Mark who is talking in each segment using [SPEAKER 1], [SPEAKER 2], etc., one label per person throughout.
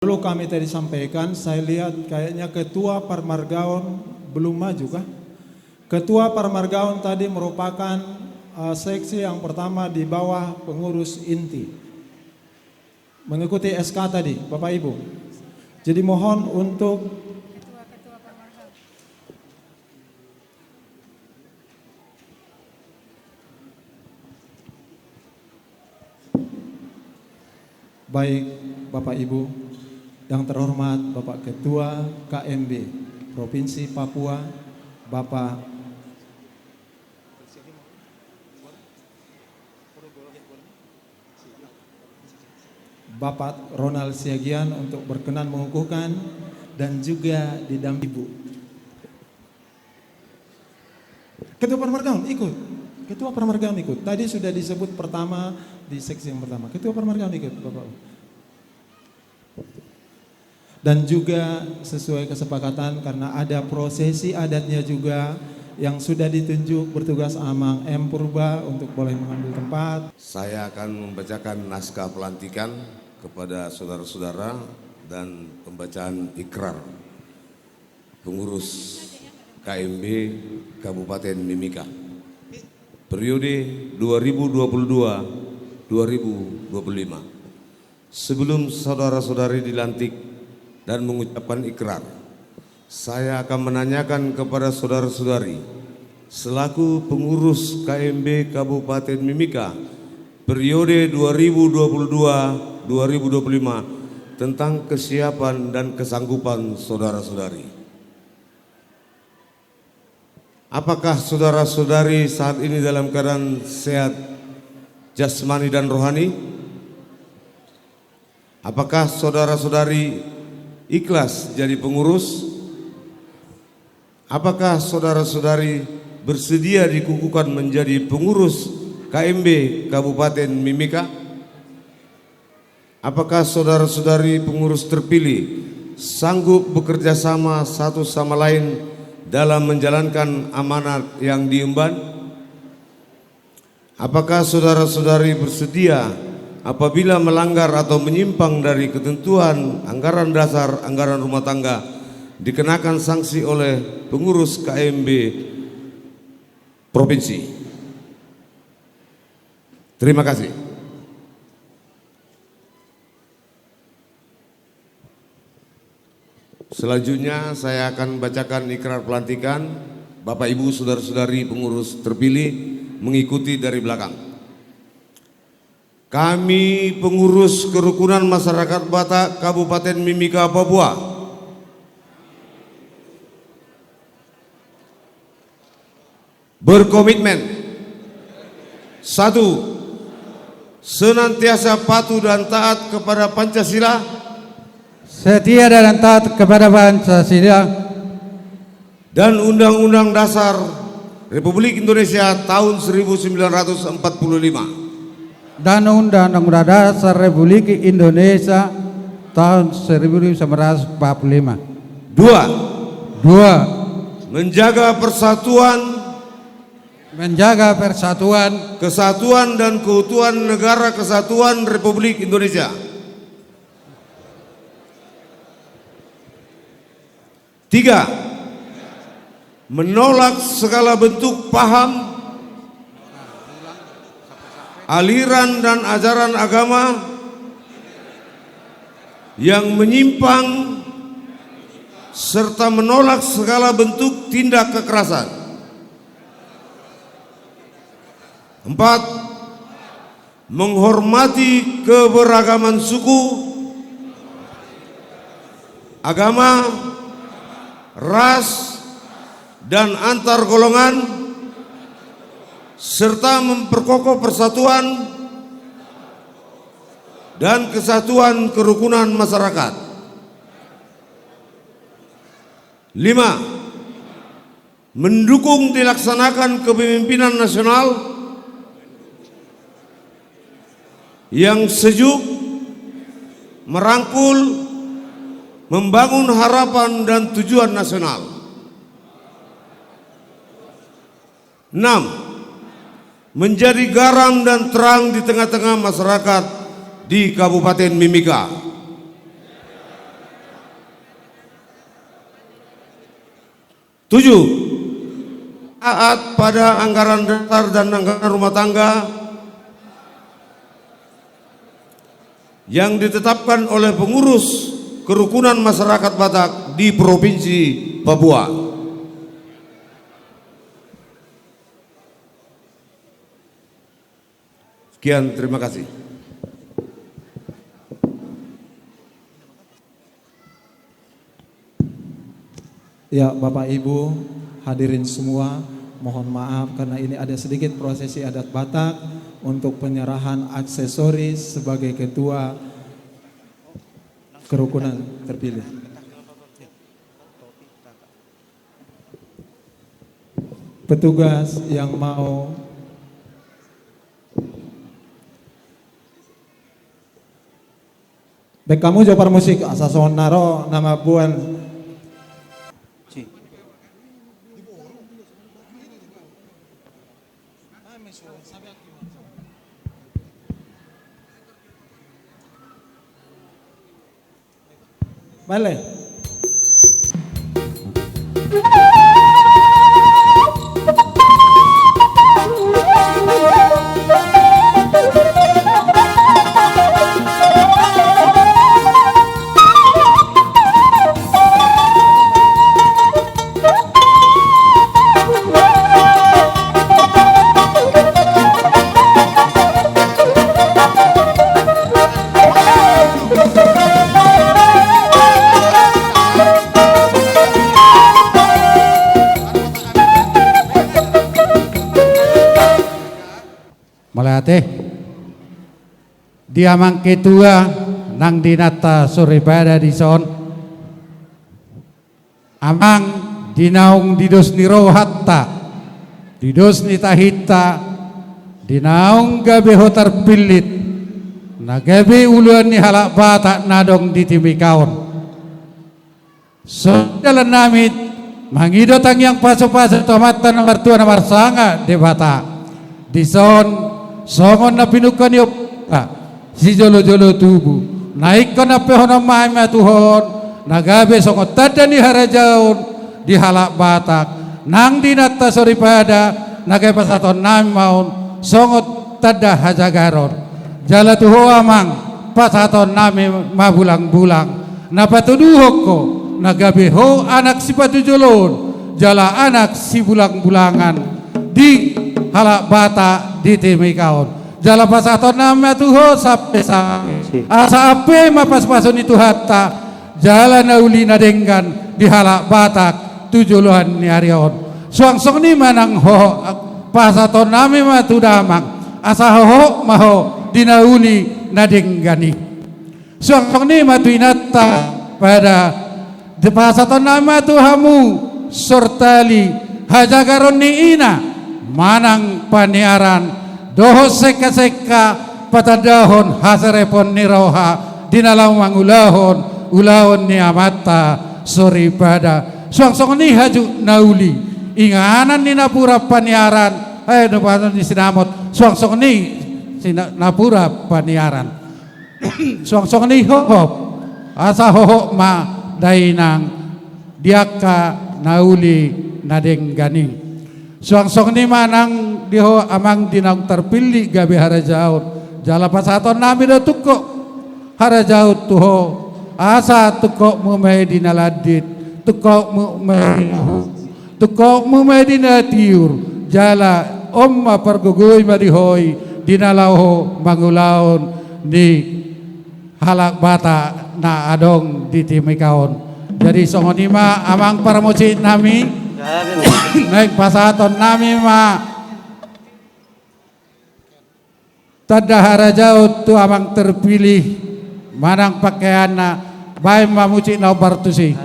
[SPEAKER 1] Dulu kami tadi sampaikan, saya lihat kayaknya Ketua Parmargaon belum maju kah? Ketua Parmargaon tadi merupakan seksi yang pertama di bawah pengurus inti. Mengikuti SK tadi, Bapak Ibu. Jadi mohon untuk
[SPEAKER 2] Ketua Parmargaon.
[SPEAKER 1] baik Bapak Ibu. Yang terhormat Bapak Ketua KMB Provinsi Papua, Bapak Ronald Siagian untuk berkenan mengukuhkan dan juga didampingi Ibu. Ketua Parmargaon ikut. Ketua Parmargaon ikut. Tadi sudah disebut pertama di seksi yang pertama. Ketua Parmargaon ikut, Bapak. Dan juga sesuai kesepakatan karena ada prosesi adatnya juga yang sudah ditunjuk bertugas Amang M. Purba untuk boleh mengambil tempat.
[SPEAKER 3] Saya akan membacakan naskah pelantikan kepada saudara-saudara dan pembacaan ikrar pengurus KMB Kabupaten Mimika periode 2022-2025. Sebelum saudara-saudari dilantik dan mengucapkan ikrar, saya akan menanyakan kepada saudara-saudari selaku pengurus KMB Kabupaten Mimika periode 2022-2025 tentang kesiapan dan kesanggupan saudara-saudari. Apakah saudara-saudari saat ini dalam keadaan sehat jasmani dan rohani? Apakah saudara-saudari ikhlas jadi pengurus? Apakah saudara-saudari bersedia dikukuhkan menjadi pengurus KMB Kabupaten Mimika? Apakah saudara-saudari pengurus terpilih sanggup bekerja sama satu sama lain dalam menjalankan amanat yang diemban? Apakah saudara-saudari bersedia apabila melanggar atau menyimpang dari ketentuan anggaran dasar, anggaran rumah tangga, dikenakan sanksi oleh pengurus KMB Provinsi? Terima kasih. Selanjutnya saya akan bacakan ikrar pelantikan. Bapak Ibu saudara-saudari pengurus terpilih mengikuti dari belakang. Kami pengurus Kerukunan Masyarakat Batak Kabupaten Mimika, Papua berkomitmen: 1. Senantiasa patuh dan taat kepada Pancasila,
[SPEAKER 4] setia dan taat kepada Pancasila
[SPEAKER 3] dan Undang-Undang Dasar Republik Indonesia tahun 1945,
[SPEAKER 4] dan Undang-Undang Dasar Republik Indonesia tahun 1945.
[SPEAKER 3] 2. Menjaga persatuan, kesatuan dan keutuhan Negara Kesatuan Republik Indonesia. 3. Menolak segala bentuk paham, aliran dan ajaran agama yang menyimpang serta menolak segala bentuk tindak kekerasan. 4. Menghormati keberagaman suku, agama, ras, dan antar golongan, serta memperkokoh persatuan dan kesatuan kerukunan masyarakat. 5. Mendukung dilaksanakan kepemimpinan nasional yang sejuk, merangkul, membangun harapan dan tujuan nasional. 6. Menjadi garam dan terang di tengah-tengah masyarakat di Kabupaten Mimika. 7. Taat pada anggaran dasar dan anggaran rumah tangga yang ditetapkan oleh pengurus kerukunan masyarakat Batak di Provinsi Papua. Sekian, terima kasih.
[SPEAKER 1] Ya, Bapak Ibu, hadirin semua, mohon maaf karena ini ada sedikit prosesi adat Batak untuk penyerahan aksesoris sebagai ketua kerukunan terpilih. Petugas yang mau kamu jopar musik asason naro nama buan Vale.
[SPEAKER 4] Malate dia mang ketua nang dinata soribada di son amang dinaung didos ni rohatta didos ni tahita dinaung gabe hotar pilit na gabe uluan ni halak Batak nadong di timikaon so dalam namit mangidotang yang paso-paso tomatan nomor tua nomor sanga di Batak di son songon na pinukan yop si jolo-jolo tubuh naik ko na pehono maima tuhon nagabe songot tada ni harajaon di halak Batak nang dinata soripada nagabe pasaton nami maun songot tada hajagaron jala tuho amang pasaton nami mabulang-bulang napatuduhok ko nagabe ho anak si patujolon jala anak si bulang-bulangan di halak Batak di timikaon jala pasaton nama tuho sampai asa ape mapas-pason itu hatta jala nauli nadenggan di halak Batak tujuluhan ni arion suang-suang ni manang ho pasaton nami matu damang asa ho maho di nauli nadenggani suang-suang ni matu inata pada di pasaton nama tuhamu sortali hajagaron ni ina manang paniaran doho seka-seka patadahon hasarepon niroha dinalawang ulahon ni amata soribada suang-suang ni haju nauli inganan ni napura paniaran napanon ni sinamot suang-suang ni napura paniaran suang-suang ni hohop asa hohop ma dainang diaka nauli nadengganing suang-suang ni manang diho amang dinang terpilih gabe harajaut jala pasaton nami do tuko harajaut tuho asa tuko mumay dinaladit tuko mumay dinatiur jala omma pergugoy marihoy dinalaho mangulaon di halak Batak na adong di timikaon jadi songonima amang paramoci nami naik pasaton nami ma tada harajaut tu amang terpilih manang pakaian na bae mamuci na bartusi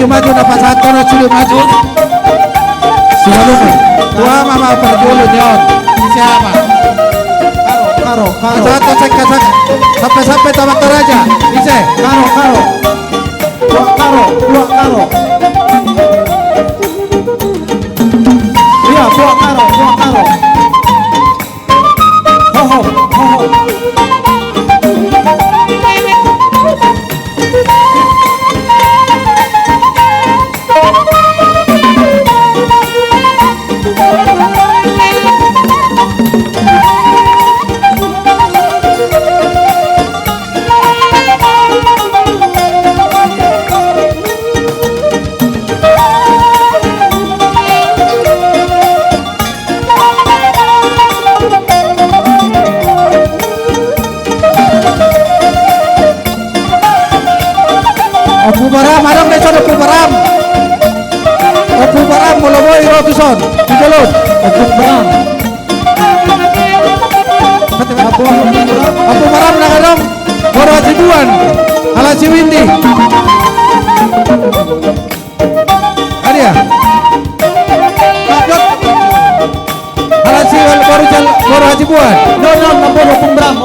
[SPEAKER 4] maju dapat satu no sudah maju. Sebelum tua mama perjulu nyon. Siapa?
[SPEAKER 1] Karo.
[SPEAKER 4] Satu kasak sampai tamat Toraja. Bisa.
[SPEAKER 1] Karo. Buat karo. Iya, buat karo. Ho.
[SPEAKER 4] Opu Baram, adang leson Opu Baram. Opu Baram mula boy rotuson. Dijalur.
[SPEAKER 1] Opu Baram.
[SPEAKER 4] Opu Baram nakadong. Boro Hajibuan. Ala si Windy. Adia. Ala si Boro Hajibuan.
[SPEAKER 1] No, nambah Opung Bram.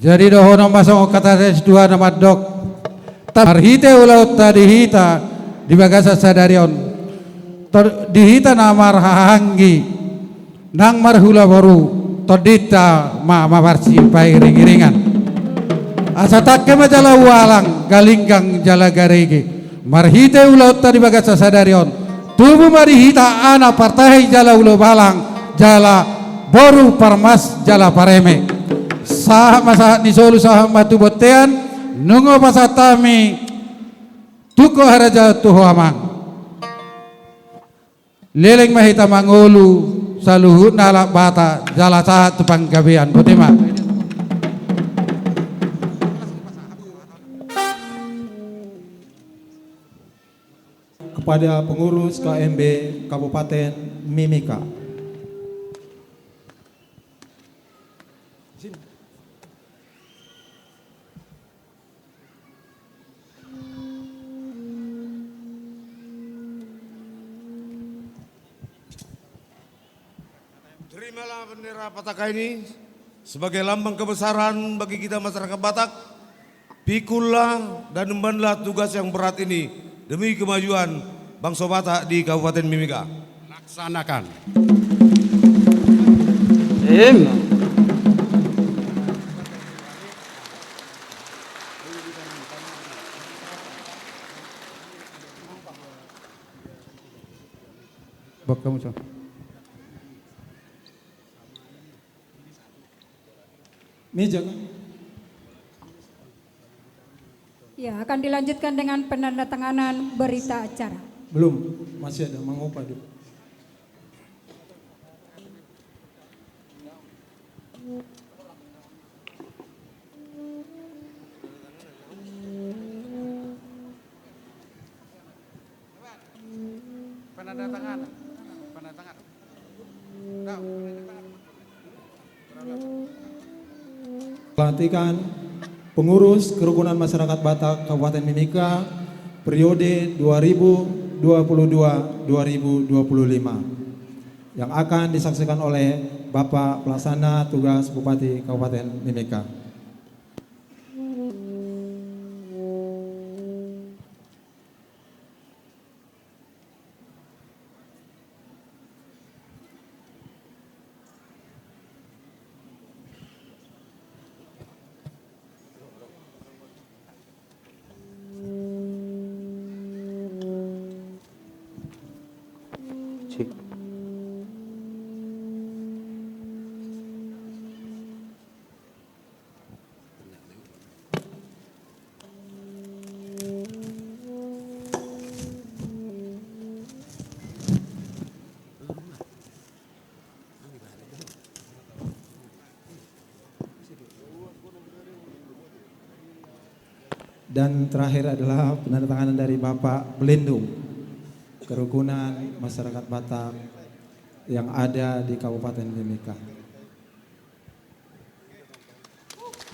[SPEAKER 4] Jadi dohono masong kata dua nama dok. Tarhite ulau tadi hita di bagasa sadarion. Dihita namar hahanggi nang marhula baru todita ma barsi pai ringiringan. Asatakke majala walang galinggang jala garege. Marhite ulau tadi bagasa sadarion. Tubuh marihita ana partai jala ulau balang jala boru parmas jala pareme. Sah masa ni solu sah matu botean nungo pasatami tuko haraja tuho amang leleng mahita mangolu saluhut nalak bata jala sahat tupang gabian botema.
[SPEAKER 1] Kepada pengurus KMB Kabupaten Mimika.
[SPEAKER 3] Terimalah bendera Pataka ini sebagai lambang kebesaran bagi kita masyarakat Batak. Pikullah dan embanlah tugas yang berat ini demi kemajuan bangsa Batak di Kabupaten Mimika.
[SPEAKER 4] Laksanakan. Bok kamu so.
[SPEAKER 1] Meja kan?
[SPEAKER 2] Ya, akan dilanjutkan dengan penandatanganan berita acara.
[SPEAKER 1] Belum, masih ada mengopa dulu.
[SPEAKER 4] Penandatanganan.
[SPEAKER 1] Pelantikan pengurus Kerukunan Masyarakat Batak Kabupaten Mimika periode 2022-2025 yang akan disaksikan oleh Bapak Pelaksana Tugas Bupati Kabupaten Mimika. Dan terakhir adalah penandatanganan dari Bapak Belendung Kerukunan Masyarakat Batak yang ada di Kabupaten Mimika.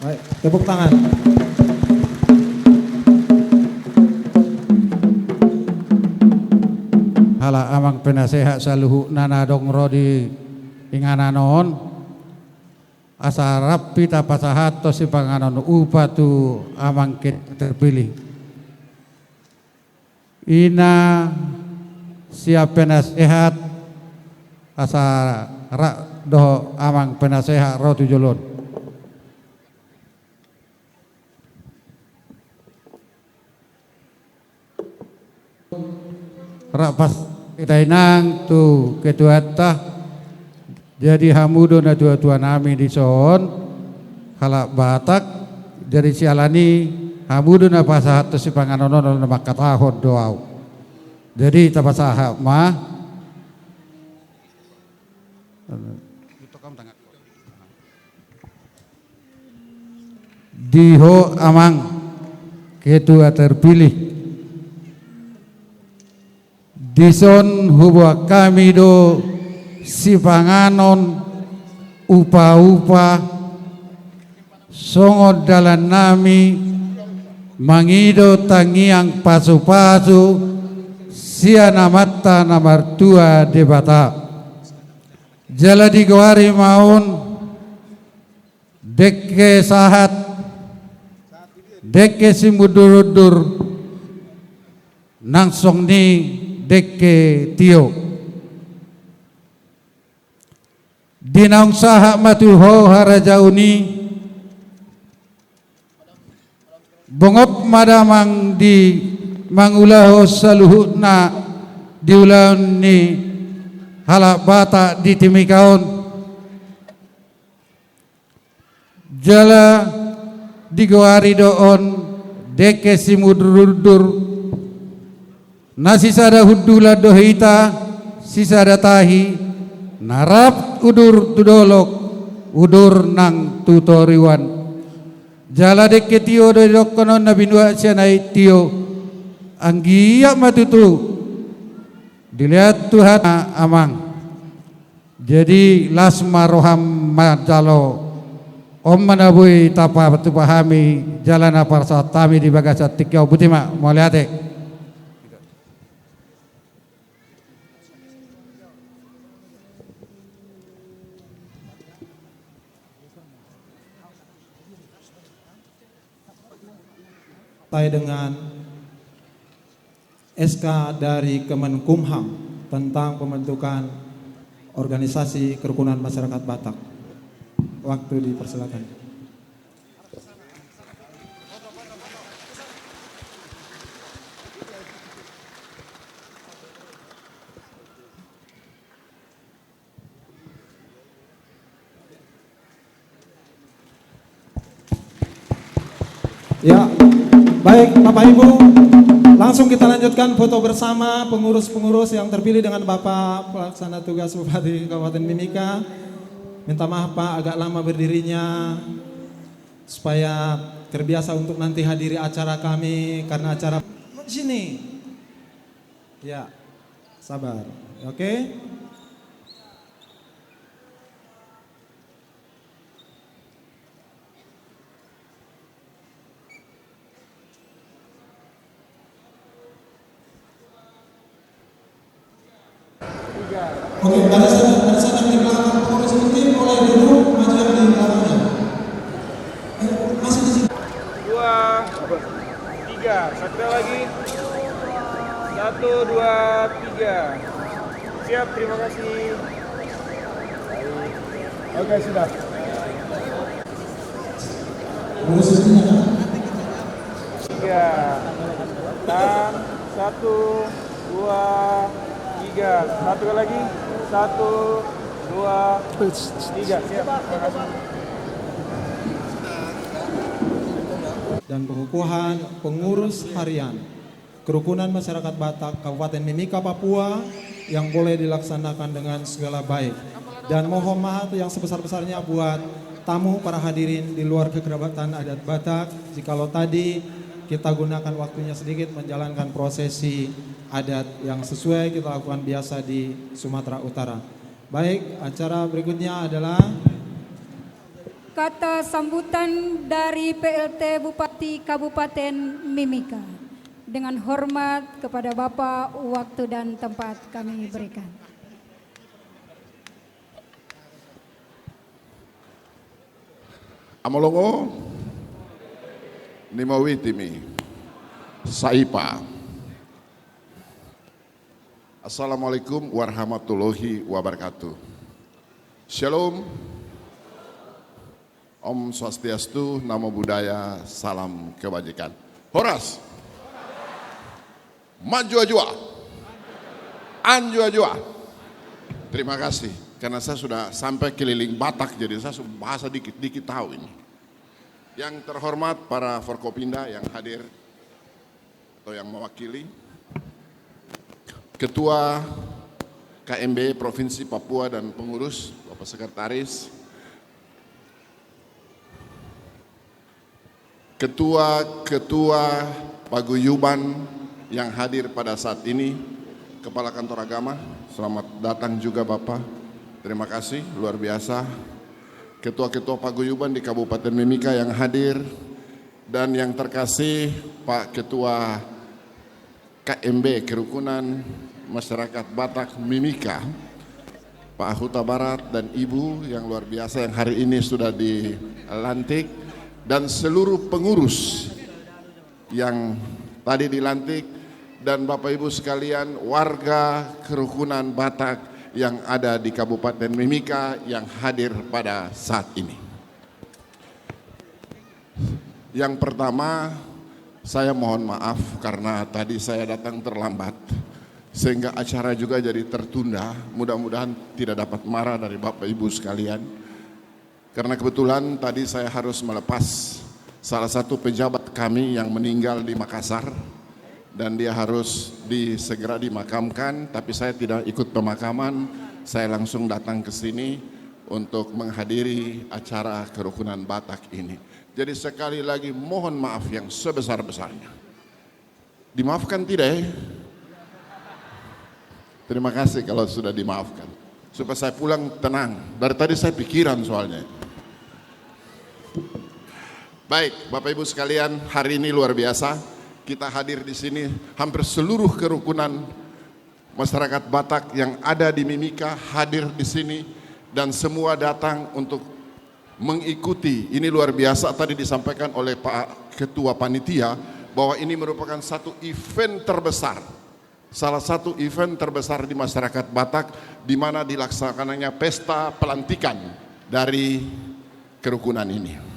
[SPEAKER 1] Baik, tepuk tangan.
[SPEAKER 4] Hala amang penasehat saluhu nana dong rodi ingananon asarap pita pasahat to si panganon upatu amang terpilih ina siap penasehat asara do amang penasehat rotu jolon rapas kita inang tu ketua tah jadi hamudo na tua-tua nami di son halak Batak dari sialani hamudo na pasahat tu si panganonon na makatahod doaw jadi tapasahap mah diho amang ketua terpilih dison hubwa kami do si panganon upa-upa songod dalan nami mangido tangiang pasu-pasu sia namatta namartua de Batak jala digawari maun dekke sahat dekke simudur-udur nangsong ni dekke tio dinaung saha matuho harajauni bongop madamang di mangulaho saluhutna diulan ni halak Batak di Timikaon jala digawari doon deke simudur-udur nasisada hudula dohita sisada tahi narap udur tudolok udur nang tutoriwan jala deke tio do dokonon nabi nuwa sianai tio anggia matutu dilihat Tuhan amang jadi lasma roham majalo om manabui tapa batu pahami jalan apa saat kami di bagasat tikyau butima moliate
[SPEAKER 1] dengan SK dari Kemenkumham tentang pembentukan organisasi Kerukunan Masyarakat Batak. Waktu dipersilakan. Ya, baik Bapak Ibu, langsung kita lanjutkan foto bersama pengurus-pengurus yang terpilih dengan Bapak Pelaksana Tugas Bupati Kabupaten Mimika. Minta maaf Pak, agak lama berdirinya supaya terbiasa untuk nanti hadiri acara kami karena acara sini. Ya, Sabar. Oke? Oke, barisan yang di belakang pengurus inti mulai duduk, maju yang di belakangnya. Masih di sini.
[SPEAKER 5] 2, 3, satu lagi. 1, 2, 3. Siap, terima kasih. Oke, sudah.
[SPEAKER 1] Pengurus intinya.
[SPEAKER 5] 3. Tahan. 1, 2, 3. Satu lagi. 1, 2, 3. Siap. Terima kasih.
[SPEAKER 1] Dan pengukuhan pengurus harian Kerukunan Masyarakat Batak Kabupaten Mimika, Papua yang boleh dilaksanakan dengan segala baik. Dan mohon maaf yang sebesar-besarnya buat tamu para hadirin di luar kekerabatan adat Batak, jikalau tadi kita gunakan waktunya sedikit menjalankan prosesi adat yang sesuai kita lakukan biasa di Sumatera Utara. Baik, acara berikutnya adalah
[SPEAKER 2] Kata sambutan dari PLT Bupati Kabupaten Mimika. Dengan hormat kepada Bapak, waktu dan tempat kami berikan.
[SPEAKER 6] Amolongo, Nimawitimi, Saipa. Assalamualaikum warahmatullahi wabarakatuh. Shalom. Om Swastiastu, Namo Buddhaya, salam kebajikan. Horas. Maju-ajua. Anju-ajua. Terima kasih, karena saya sudah sampai keliling Batak, jadi saya bahasa dikit-dikit tahu ini. Yang terhormat para Forkopinda yang hadir atau yang mewakili, Ketua KMB Provinsi Papua dan pengurus, Bapak Sekretaris, Ketua-ketua paguyuban yang hadir pada saat ini, Kepala Kantor Agama, selamat datang juga Bapak, terima kasih luar biasa. Ketua-ketua paguyuban di Kabupaten Mimika yang hadir, dan yang terkasih Pak Ketua KMB Kerukunan Masyarakat Batak Mimika, Pak Huta Barat dan Ibu yang luar biasa yang hari ini sudah dilantik, dan seluruh pengurus yang tadi dilantik, dan Bapak Ibu sekalian warga kerukunan Batak yang ada di Kabupaten Mimika yang hadir pada saat ini. Yang pertama, saya mohon maaf karena tadi saya datang terlambat sehingga acara juga jadi tertunda. Mudah-mudahan tidak dapat marah dari Bapak Ibu sekalian. Karena kebetulan tadi saya harus melepas salah satu pejabat kami yang meninggal di Makassar, dan dia harus segera dimakamkan, tapi saya tidak ikut pemakaman, saya langsung datang ke sini untuk menghadiri acara kerukunan Batak ini. Jadi sekali lagi mohon maaf yang sebesar-besarnya. Dimaafkan tidak ya? Terima kasih kalau sudah dimaafkan. Supaya saya pulang tenang, dari tadi saya pikiran soalnya. Baik, Bapak Ibu sekalian, hari ini luar biasa. Kita hadir di sini hampir seluruh kerukunan masyarakat Batak yang ada di Mimika hadir di sini, dan semua datang untuk mengikuti. Ini luar biasa, tadi disampaikan oleh Pak Ketua Panitia bahwa ini merupakan satu event terbesar, salah satu event terbesar di masyarakat Batak, di mana dilaksanakannya pesta pelantikan dari kerukunan ini.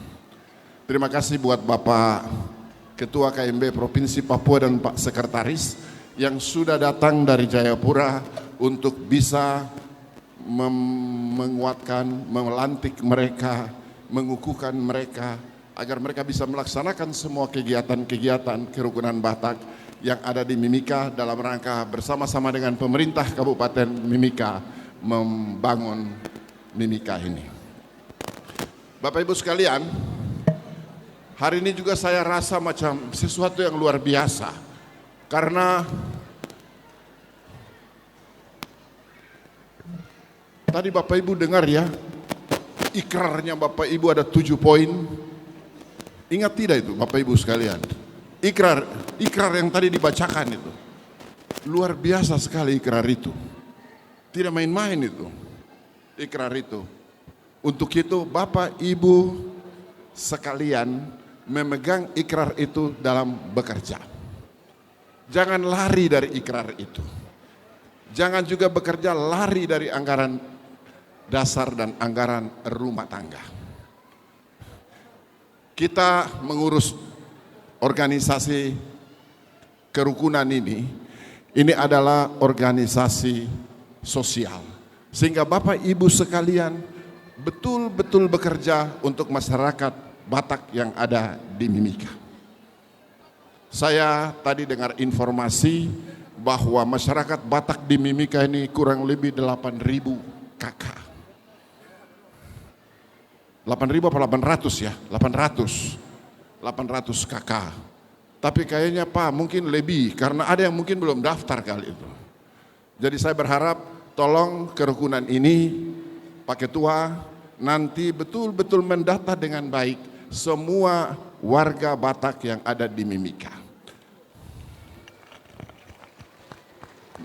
[SPEAKER 6] Terima kasih buat Bapak Ketua KMB Provinsi Papua dan Pak Sekretaris yang sudah datang dari Jayapura untuk bisa menguatkan, melantik mereka, mengukuhkan mereka agar mereka bisa melaksanakan semua kegiatan-kegiatan kerukunan Batak yang ada di Mimika dalam rangka bersama-sama dengan pemerintah Kabupaten Mimika membangun Mimika ini. Bapak Ibu sekalian, hari ini juga saya rasa macam sesuatu yang luar biasa, karena Tadi Bapak Ibu dengar ya, ikrarnya Bapak Ibu ada 7 poin. Ingat tidak itu Bapak Ibu sekalian? Ikrar yang tadi dibacakan itu. Luar biasa sekali ikrar itu. Tidak main-main itu. Ikrar itu. Untuk itu Bapak Ibu sekalian memegang ikrar itu dalam bekerja. Jangan lari dari ikrar itu. Jangan juga bekerja lari dari anggaran dasar dan anggaran rumah tangga. Kita mengurus organisasi kerukunan ini adalah organisasi sosial. Sehingga Bapak Ibu sekalian betul-betul bekerja untuk masyarakat Batak yang ada di Mimika. Saya tadi dengar informasi bahwa masyarakat Batak di Mimika ini kurang lebih 8.000 kakak. 8.000 apa 800 ya? 800 kakak. Tapi kayaknya Pak mungkin lebih karena ada yang mungkin belum daftar kali itu. Jadi saya berharap tolong kerukunan ini Pak Ketua nanti betul-betul mendata dengan baik semua warga Batak yang ada di Mimika.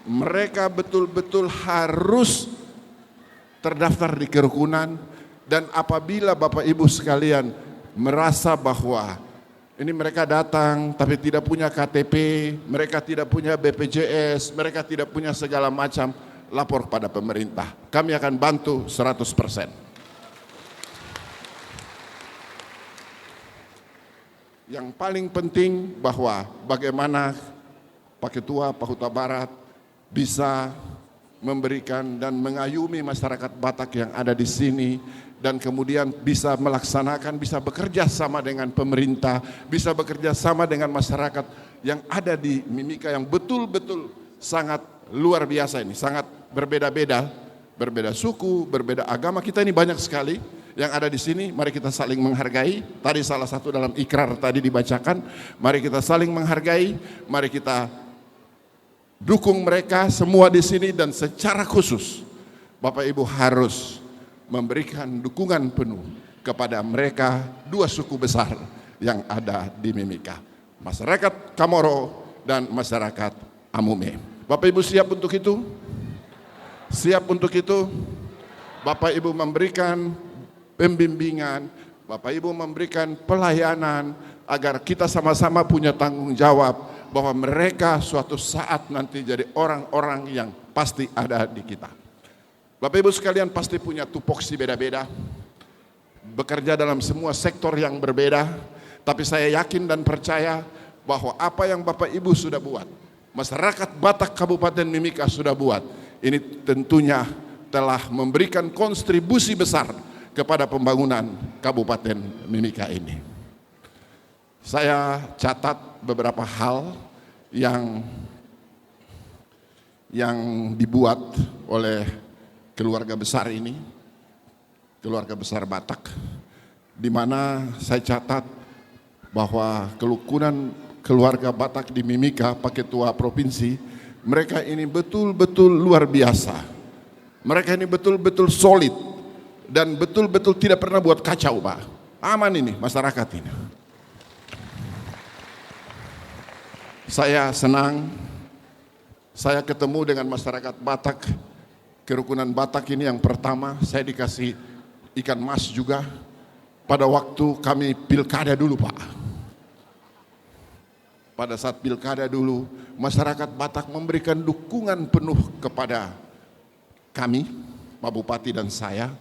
[SPEAKER 6] Mereka betul-betul harus terdaftar di kerukunan, dan apabila Bapak Ibu sekalian merasa bahwa ini mereka datang tapi tidak punya KTP, mereka tidak punya BPJS, mereka tidak punya segala macam, lapor pada pemerintah. Kami akan bantu 100%. Yang paling penting bahwa bagaimana Pak Ketua, Pak Huta Barat bisa memberikan dan mengayumi masyarakat Batak yang ada di sini, dan kemudian bisa melaksanakan, bisa bekerja sama dengan pemerintah, bisa bekerja sama dengan masyarakat yang ada di Mimika yang betul-betul sangat luar biasa ini, sangat berbeda-beda, berbeda suku, berbeda agama. Kita ini banyak sekali yang ada di sini. Mari kita saling menghargai. Tadi salah satu dalam ikrar tadi dibacakan, mari kita saling menghargai, mari kita dukung mereka semua di sini, dan secara khusus Bapak Ibu harus memberikan dukungan penuh kepada mereka dua suku besar yang ada di Mimika, masyarakat Kamoro dan masyarakat Amume. Bapak Ibu siap untuk itu? Siap untuk itu? Bapak Ibu memberikan pembimbingan, Bapak Ibu memberikan pelayanan agar kita sama-sama punya tanggung jawab bahwa mereka suatu saat nanti jadi orang-orang yang pasti ada di kita. Bapak Ibu sekalian pasti punya tupoksi beda-beda, bekerja dalam semua sektor yang berbeda, tapi saya yakin dan percaya bahwa apa yang Bapak Ibu sudah buat, masyarakat Batak Kabupaten Mimika sudah buat, ini tentunya telah memberikan kontribusi besar kepada pembangunan Kabupaten Mimika ini. Saya catat beberapa hal yang dibuat oleh keluarga besar ini, keluarga besar Batak, di mana saya catat bahwa kerukunan keluarga Batak di Mimika, Pak Ketua Provinsi, mereka ini betul-betul luar biasa. Mereka ini betul-betul solid dan betul-betul tidak pernah buat kacau, Pak. Aman ini masyarakat ini. Saya senang, saya ketemu dengan masyarakat Batak, kerukunan Batak ini yang pertama, saya dikasih ikan mas juga pada waktu kami pilkada dulu, Pak. Pada saat pilkada dulu, masyarakat Batak memberikan dukungan penuh kepada kami, Pak Bupati dan saya,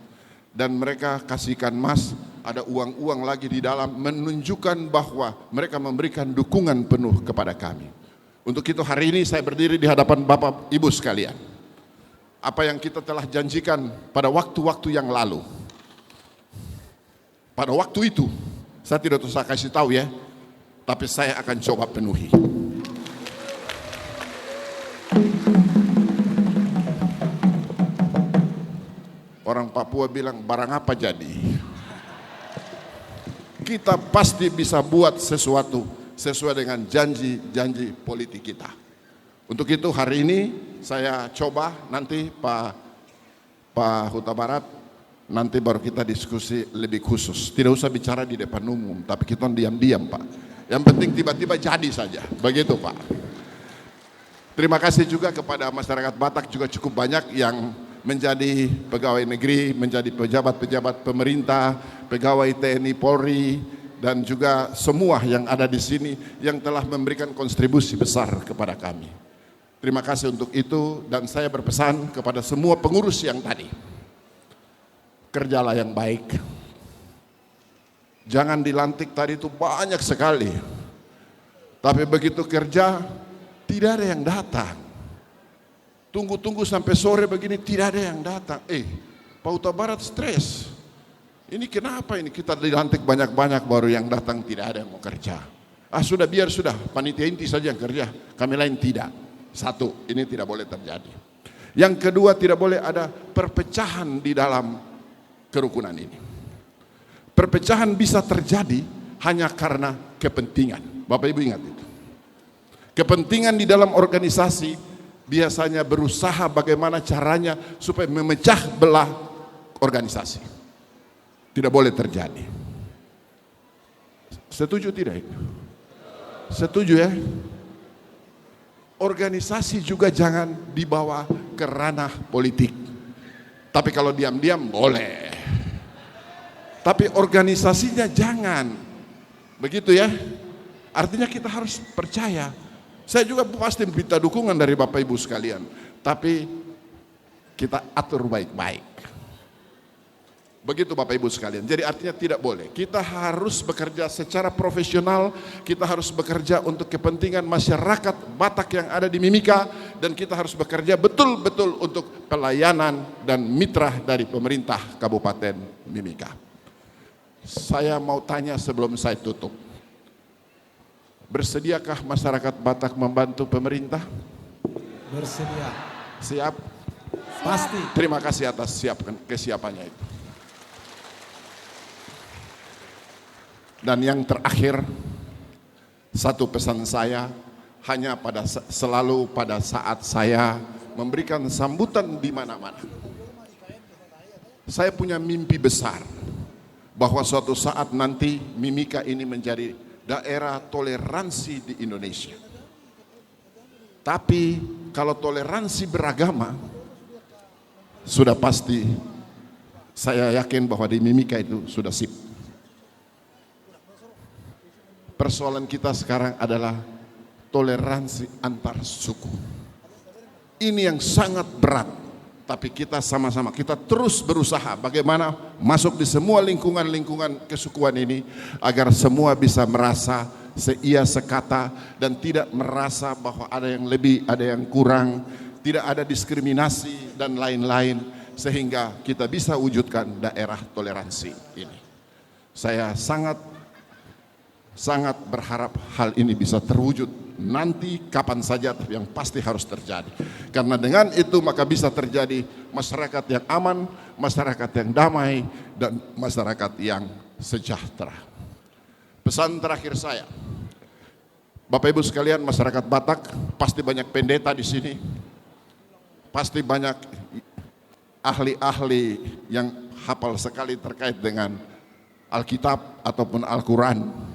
[SPEAKER 6] dan mereka kasih ikan mas, ada uang-uang lagi di dalam, menunjukkan bahwa mereka memberikan dukungan penuh kepada kami. Untuk itu hari ini saya berdiri di hadapan Bapak Ibu sekalian. Apa yang kita telah janjikan pada waktu-waktu yang lalu, pada waktu itu, saya tidak usah kasih tahu ya, tapi saya akan coba penuhi. Orang Papua bilang barang apa jadi? Kita pasti bisa buat sesuatu sesuai dengan janji-janji politik kita. Untuk itu hari ini saya coba nanti Pak Pak Huta Barat, nanti baru kita diskusi lebih khusus. Tidak usah bicara di depan umum, tapi kita diam-diam Pak. Yang penting tiba-tiba jadi saja, begitu Pak. Terima kasih juga kepada masyarakat Batak, juga cukup banyak yang menjadi pegawai negeri, menjadi pejabat-pejabat pemerintah, pegawai TNI Polri, dan juga semua yang ada di sini yang telah memberikan kontribusi besar kepada kami. Terima kasih untuk itu, dan saya berpesan kepada semua pengurus yang tadi, kerjalah yang baik. Jangan dilantik tadi itu banyak sekali, tapi begitu kerja tidak ada yang datang. Tunggu-tunggu sampai sore begini tidak ada yang datang. Pak Huta Barat stres. Ini kenapa ini kita dilantik banyak-banyak baru yang datang tidak ada yang mau kerja. Sudah biar sudah, panitia inti saja yang kerja, kami lain tidak. Satu, ini tidak boleh terjadi. Yang kedua, tidak boleh ada perpecahan di dalam kerukunan ini. Perpecahan bisa terjadi hanya karena kepentingan. Bapak Ibu ingat itu. Kepentingan di dalam organisasi biasanya berusaha bagaimana caranya supaya memecah belah organisasi. Tidak boleh terjadi. Setuju tidak itu? Setuju ya? Organisasi juga jangan dibawa ke ranah politik. Tapi kalau diam-diam boleh. Tapi organisasinya jangan. Begitu ya? Artinya kita harus percaya. Saya juga pasti minta dukungan dari Bapak Ibu sekalian. Tapi kita atur baik-baik. Begitu Bapak Ibu sekalian. Jadi artinya tidak boleh. Kita harus bekerja secara profesional. Kita harus bekerja untuk kepentingan masyarakat Batak yang ada di Mimika. Dan kita harus bekerja betul-betul untuk pelayanan dan mitra dari pemerintah Kabupaten Mimika. Saya mau tanya sebelum saya tutup. Bersediakah masyarakat Batak membantu pemerintah?
[SPEAKER 1] Bersedia.
[SPEAKER 6] Siap?
[SPEAKER 1] Pasti.
[SPEAKER 6] Terima kasih atas kesiapannya itu. Dan yang terakhir, satu pesan saya hanya selalu pada saat saya memberikan sambutan di mana-mana. Saya punya mimpi besar bahwa suatu saat nanti Mimika ini menjadi daerah toleransi di Indonesia. Tapi kalau toleransi beragama, sudah pasti saya yakin bahwa di Mimika itu sudah sip. Persoalan kita sekarang adalah toleransi antar suku. Ini yang sangat berat, tapi kita sama-sama, kita terus berusaha bagaimana masuk di semua lingkungan-lingkungan kesukuan ini agar semua bisa merasa seia sekata dan tidak merasa bahwa ada yang lebih, ada yang kurang, tidak ada diskriminasi dan lain-lain, sehingga kita bisa wujudkan daerah toleransi ini. Saya sangat berharap hal ini bisa terwujud nanti kapan saja, tapi yang pasti harus terjadi. Karena dengan itu maka bisa terjadi masyarakat yang aman, masyarakat yang damai, dan masyarakat yang sejahtera. Pesan terakhir saya, Bapak Ibu sekalian, masyarakat Batak pasti banyak pendeta di sini, pasti banyak ahli-ahli yang hafal sekali terkait dengan Alkitab ataupun Al-Quran.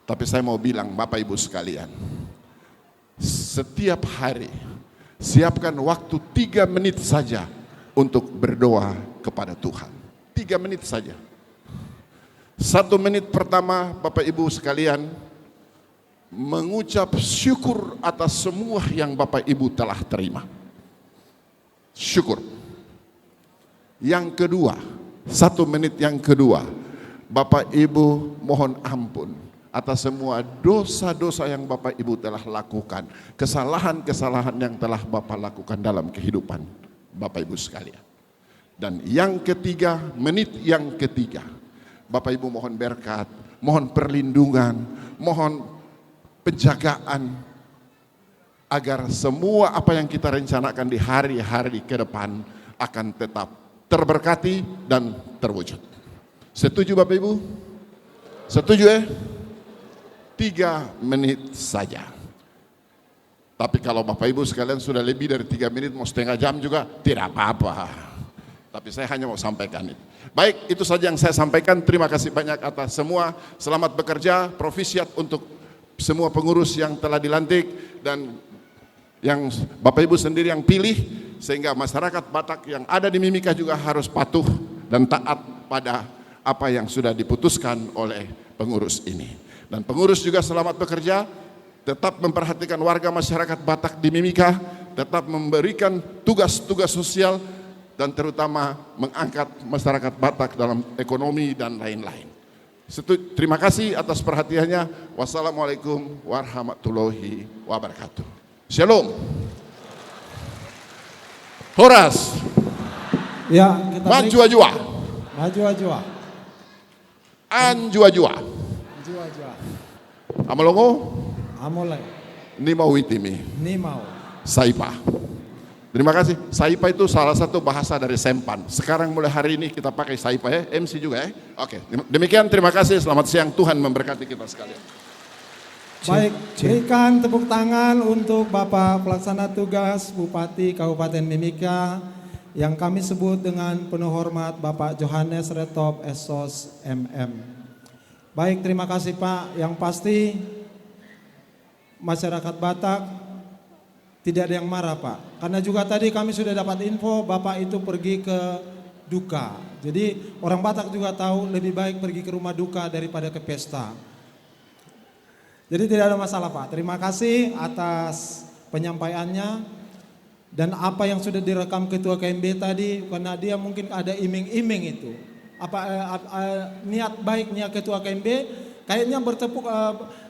[SPEAKER 6] Tapi saya mau bilang Bapak Ibu sekalian, setiap hari siapkan waktu 3 menit saja untuk berdoa kepada Tuhan. 3 menit saja. 1 menit pertama Bapak Ibu sekalian mengucap syukur atas semua yang Bapak Ibu telah terima. Syukur. Yang kedua, 1 menit yang kedua, Bapak Ibu mohon ampun atas semua dosa-dosa yang Bapak Ibu telah lakukan, kesalahan-kesalahan yang telah Bapak lakukan dalam kehidupan Bapak Ibu sekalian. Dan yang ketiga, menit yang ketiga, Bapak Ibu mohon berkat, mohon perlindungan, mohon penjagaan agar semua apa yang kita rencanakan di hari-hari ke depan akan tetap terberkati dan terwujud. Setuju Bapak Ibu? Setuju ya? 3 menit saja. Tapi kalau Bapak Ibu sekalian sudah lebih dari 3 menit, mau setengah jam juga tidak apa-apa. tapi saya hanya mau sampaikan itu. Baik, itu saja yang saya sampaikan. Terima kasih banyak atas semua. Selamat bekerja, profisiat untuk semua pengurus yang telah dilantik dan yang Bapak Ibu sendiri yang pilih, sehingga masyarakat Batak yang ada di Mimika juga harus patuh dan taat pada apa yang sudah diputuskan oleh pengurus ini. Dan pengurus juga selamat bekerja, tetap memperhatikan warga masyarakat Batak di Mimika, tetap memberikan tugas-tugas sosial, dan terutama mengangkat masyarakat Batak dalam ekonomi dan lain-lain. Terima kasih atas perhatiannya. Wassalamualaikum warahmatullahi wabarakatuh. Shalom. Horas.
[SPEAKER 1] Ya, kita
[SPEAKER 6] Maju-ajua.
[SPEAKER 1] Maju-ajua.
[SPEAKER 6] Anjua-jua.
[SPEAKER 1] Maju-ajua.
[SPEAKER 6] Amalongo.
[SPEAKER 1] Amolai.
[SPEAKER 6] Nimau itimi.
[SPEAKER 1] Nimau.
[SPEAKER 6] Saipa. Terima kasih. Saipa itu salah satu bahasa dari Sempan. Sekarang mulai hari ini kita pakai Saipa ya. MC juga ya. Oke. Demikian, terima kasih. Selamat siang. Tuhan memberkati kita sekalian.
[SPEAKER 1] Baik, berikan tepuk tangan untuk Bapak Pelaksana Tugas Bupati Kabupaten Mimika yang kami sebut dengan penuh hormat Bapak Johannes Retop Esos MM. Baik, terima kasih Pak. Yang pasti masyarakat Batak tidak ada yang marah Pak. Karena juga tadi kami sudah dapat info Bapak itu pergi ke duka. Jadi orang Batak juga tahu lebih baik pergi ke rumah duka daripada ke pesta. Jadi tidak ada masalah Pak. Terima kasih atas penyampaiannya dan apa yang sudah direkam Ketua KMB tadi, karena dia mungkin ada iming-iming itu. Niat baik niat Ketua KMB kayaknya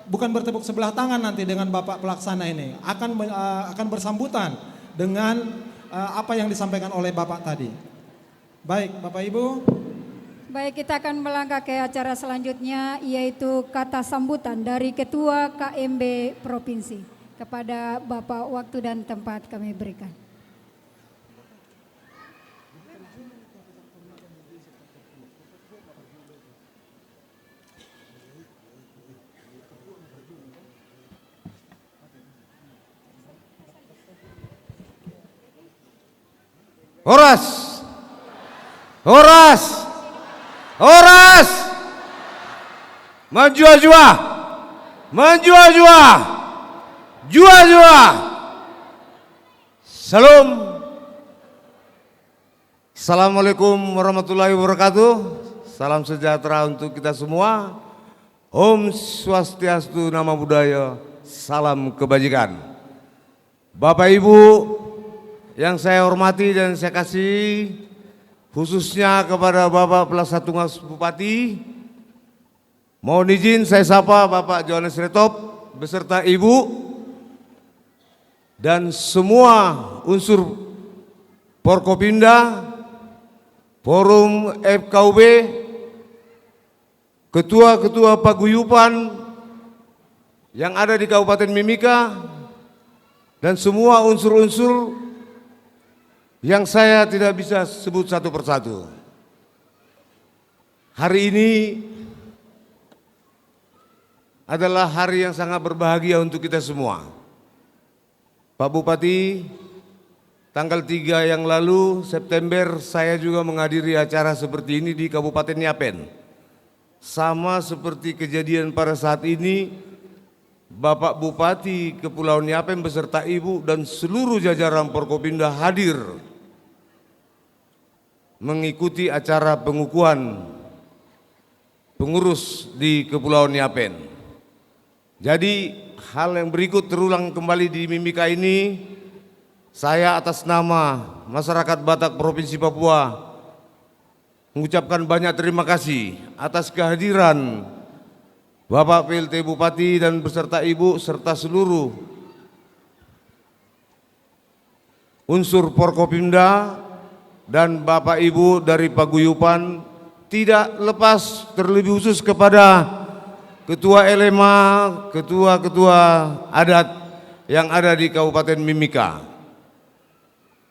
[SPEAKER 1] bukan bertepuk sebelah tangan nanti dengan Bapak Pelaksana ini. Akan bersambutan dengan apa yang disampaikan oleh Bapak tadi. Baik, Bapak Ibu.
[SPEAKER 2] Baik, kita akan melangkah ke acara selanjutnya, yaitu kata sambutan dari Ketua KMB Provinsi. Kepada Bapak, waktu dan tempat kami berikan.
[SPEAKER 3] Horas. Horas. Horas. Maju-ajua. Maju-ajua. Jua-jua. Salam. Assalamualaikum warahmatullahi wabarakatuh. Salam sejahtera untuk kita semua. Om Swastiastu, Namo Buddhaya. Salam kebajikan. Bapak Ibu yang saya hormati dan saya kasih, khususnya kepada Bapak Pelaksana Tugas Bupati, mohon izin saya sapa Bapak Johannes Retop beserta Ibu dan semua unsur Forkopimda, Forum FKUB, ketua-ketua paguyuban yang ada di Kabupaten Mimika, dan semua unsur-unsur yang saya tidak bisa sebut satu persatu. Hari ini adalah hari yang sangat berbahagia untuk kita semua. Pak Bupati, tanggal 3 yang lalu September saya juga menghadiri acara seperti ini di Kabupaten Yapen. Sama seperti kejadian pada saat ini, Bapak Bupati Kepulauan Yapen beserta Ibu dan seluruh jajaran Forkopimda hadir mengikuti acara pengukuhan pengurus di Kepulauan Yapen. Jadi hal yang berikut terulang kembali di Mimika ini. Saya atas nama masyarakat Batak Provinsi Papua mengucapkan banyak terima kasih atas kehadiran Bapak PLT Bupati dan beserta Ibu serta seluruh unsur Forkopimda dan Bapak Ibu dari paguyuban, tidak lepas terlebih khusus kepada Ketua LMA, ketua-ketua adat yang ada di Kabupaten Mimika.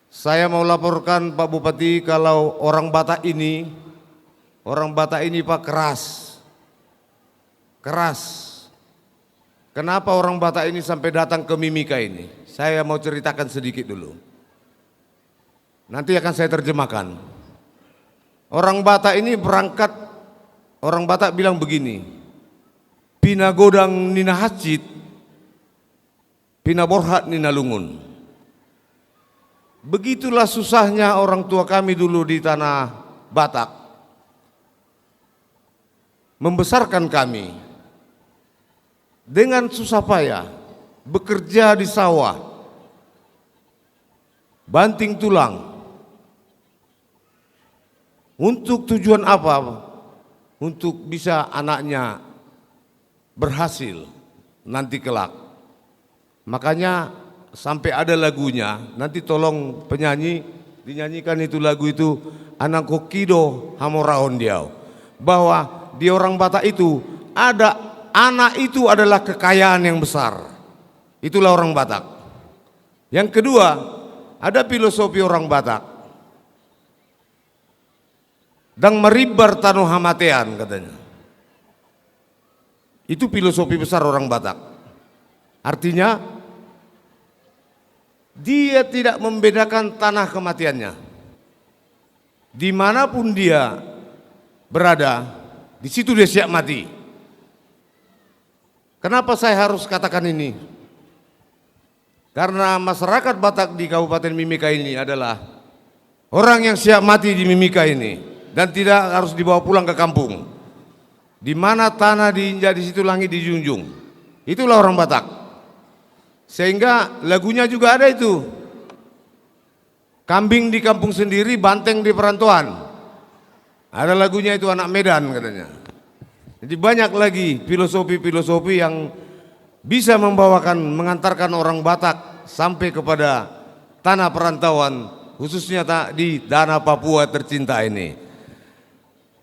[SPEAKER 3] Saya mau laporkan Pak Bupati kalau orang Batak ini Pak keras. Kenapa orang Batak ini sampai datang ke Mimika ini? Saya mau ceritakan sedikit dulu. Nanti akan saya terjemahkan. orang Batak ini berangkat, orang Batak bilang begini, pina godang nina hacit, pina borhat nina lungun. Begitulah susahnya orang tua kami dulu di tanah Batak, membesarkan kami dengan susah payah, bekerja di sawah, banting tulang. Untuk tujuan apa? Untuk bisa anaknya berhasil nanti kelak. Makanya sampai ada lagunya, nanti tolong penyanyi dinyanyikan itu lagu itu, anak kokido hamoraon diau. Bahwa di orang Batak itu ada anak itu adalah kekayaan yang besar. Itulah orang Batak. Yang kedua, ada filosofi orang Batak. Dang maribar tanu hamatean katanya. Itu filosofi besar orang Batak. Artinya dia tidak membedakan tanah kematiannya. Dimanapun dia berada, di situ dia siap mati. Kenapa saya harus katakan ini? Karena masyarakat Batak di Kabupaten Mimika ini adalah orang yang siap mati di Mimika ini. Dan tidak harus dibawa pulang ke kampung. Di mana tanah diinjak, di situ langit dijunjung. Itulah orang Batak. Sehingga lagunya juga ada itu. Kambing di kampung sendiri, banteng di perantauan. Ada lagunya itu, anak Medan katanya. Jadi banyak lagi filosofi-filosofi yang bisa membawakan, mengantarkan orang Batak sampai kepada tanah perantauan, khususnya di tanah Papua tercinta ini.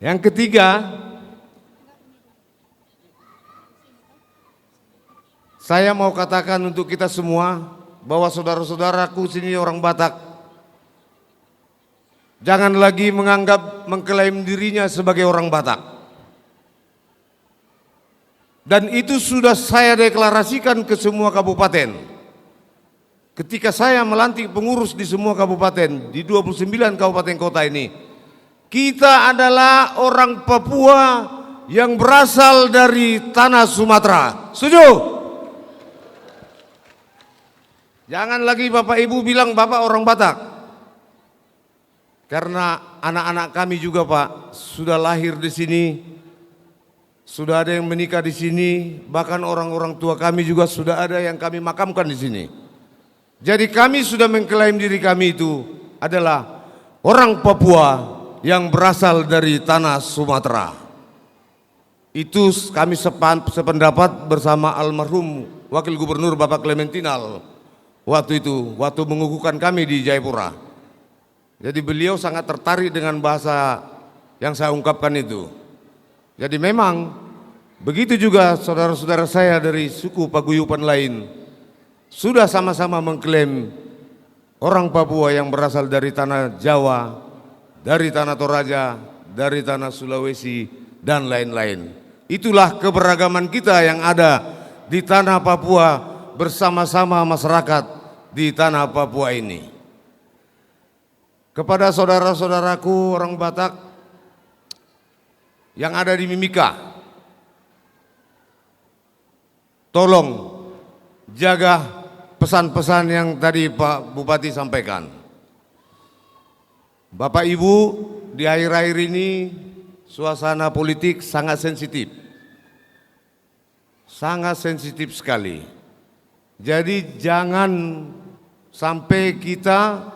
[SPEAKER 3] Yang ketiga, saya mau katakan untuk kita semua bahwa saudara-saudaraku sini orang Batak, jangan lagi mengklaim dirinya sebagai orang Batak. Dan itu sudah saya deklarasikan ke semua kabupaten. Ketika saya melantik pengurus di semua kabupaten, di 29 kabupaten kota ini, kita adalah orang Papua yang berasal dari tanah Sumatera. Setuju? Jangan lagi Bapak Ibu bilang Bapak orang Batak. Karena anak-anak kami juga Pak sudah lahir di sini. Sudah ada yang menikah di sini, bahkan orang-orang tua kami juga sudah ada yang kami makamkan di sini. Jadi kami sudah mengklaim diri kami itu adalah orang Papua yang berasal dari tanah Sumatera. Itu kami sependapat bersama almarhum Wakil Gubernur Bapak Clementinal waktu itu, waktu mengukuhkan kami di Jayapura. Jadi beliau sangat tertarik dengan bahasa yang saya ungkapkan itu. Jadi memang begitu juga saudara-saudara saya dari suku paguyuban lain sudah sama-sama mengklaim orang Papua yang berasal dari tanah Jawa, dari tanah Toraja, dari tanah Sulawesi, dan lain-lain. Itulah keberagaman kita yang ada di tanah Papua bersama-sama masyarakat di tanah Papua ini. Kepada saudara-saudaraku orang Batak yang ada di Mimika, tolong jaga pesan-pesan yang tadi Pak Bupati sampaikan. Bapak Ibu, di akhir-akhir ini suasana politik sangat sensitif. Sangat sensitif sekali. Jadi jangan sampai kita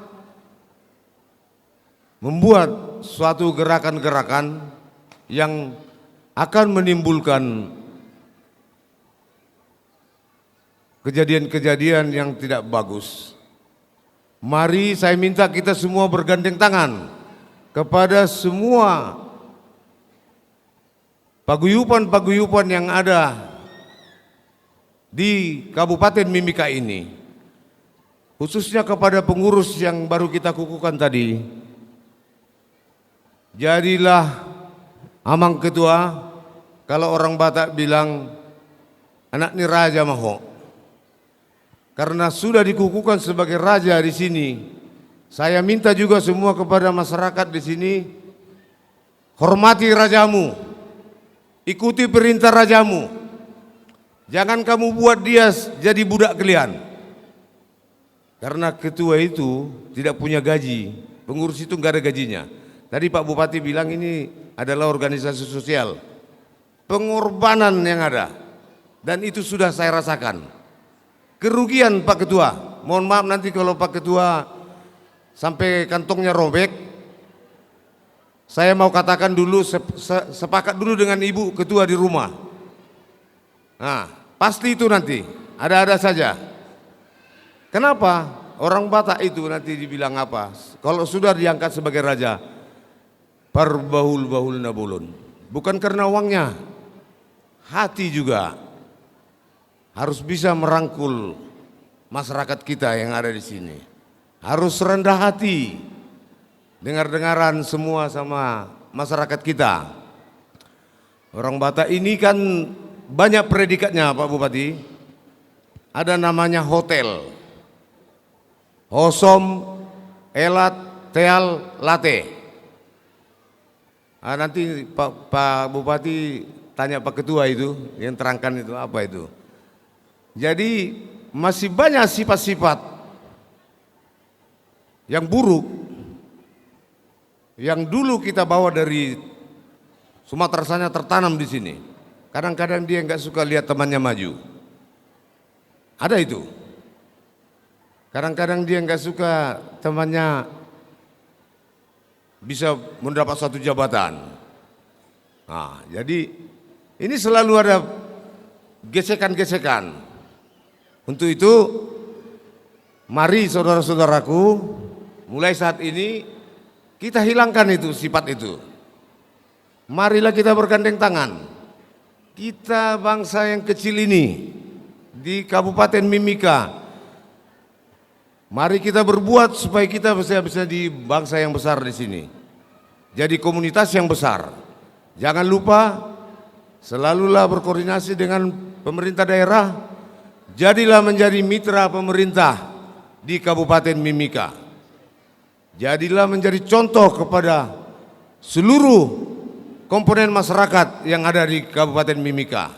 [SPEAKER 3] membuat suatu gerakan-gerakan yang akan menimbulkan kejadian-kejadian yang tidak bagus. Mari saya minta kita semua bergandeng tangan kepada semua paguyuban-paguyuban yang ada di Kabupaten Mimika ini, khususnya kepada pengurus yang baru kita kukuhkan tadi. Jadilah amang ketua, kalau orang Batak bilang anak ni raja maho. Karena sudah dikukuhkan sebagai raja di sini, saya minta juga semua kepada masyarakat di sini, hormati rajamu, ikuti perintah rajamu. Jangan kamu buat dia jadi budak kalian. Karena ketua itu tidak punya gaji, pengurus itu nggak ada gajinya. Tadi Pak Bupati bilang ini adalah organisasi sosial. Pengorbanan yang ada, dan itu sudah saya rasakan. Kerugian Pak Ketua, mohon maaf nanti kalau Pak Ketua sampai kantongnya robek. Saya mau katakan dulu, sepakat dulu dengan Ibu Ketua di rumah. Nah, pasti itu nanti, ada-ada saja. Kenapa? Orang Batak itu nanti dibilang apa? Kalau sudah diangkat sebagai raja, parbahul-bahul nabulun. Bukan karena uangnya, hati juga harus bisa merangkul masyarakat kita yang ada di sini. Harus rendah hati, dengar-dengaran semua sama masyarakat kita. Orang Batak ini kan banyak predikatnya Pak Bupati. Ada namanya hotel. Hosom, elat, teal, late. Nanti Pak Bupati tanya Pak Ketua itu, yang terangkan itu apa itu. Jadi masih banyak sifat-sifat yang buruk yang dulu kita bawa dari Sumatera sana tertanam di sini. Kadang-kadang dia nggak suka lihat temannya maju. Ada itu. Kadang-kadang dia nggak suka temannya bisa mendapat satu jabatan. Nah, jadi ini selalu ada gesekan-gesekan. Untuk itu, mari saudara-saudaraku, mulai saat ini kita hilangkan itu sifat itu. Marilah kita bergandeng tangan. Kita bangsa yang kecil ini di Kabupaten Mimika. Mari kita berbuat supaya kita bisa di bangsa yang besar di sini. Jadi komunitas yang besar. Jangan lupa selalulah berkoordinasi dengan pemerintah daerah. Jadilah menjadi mitra pemerintah di Kabupaten Mimika. Jadilah menjadi contoh kepada seluruh komponen masyarakat yang ada di Kabupaten Mimika.